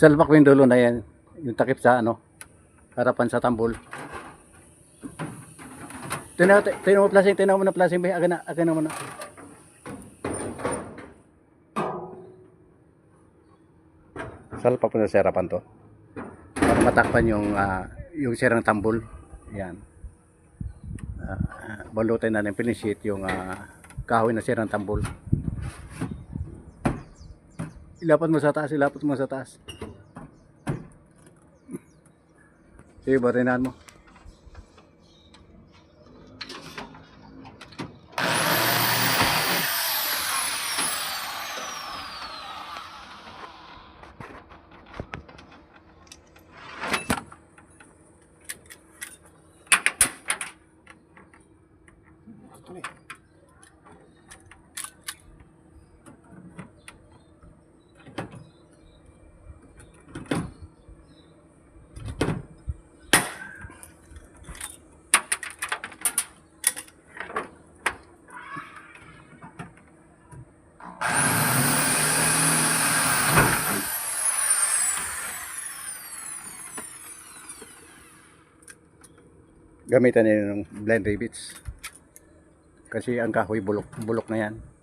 Salpak ko yung dulo na yan. Yung takip sa ano, harapan sa tambol. Tinaw mo plasing, tinaw mo na plasing. Akin na muna. Salpak ko na sa harapan to. Para matakpan yung sirang tambol. Yan. Balutin na ng pinisit yung kahoy na sirang tambol. Ilapat mo sa taas, ilapat mo sa taas. Sige, barinan mo. Gamitan nila ng blind rivets kasi ang kahoy bulok na yan.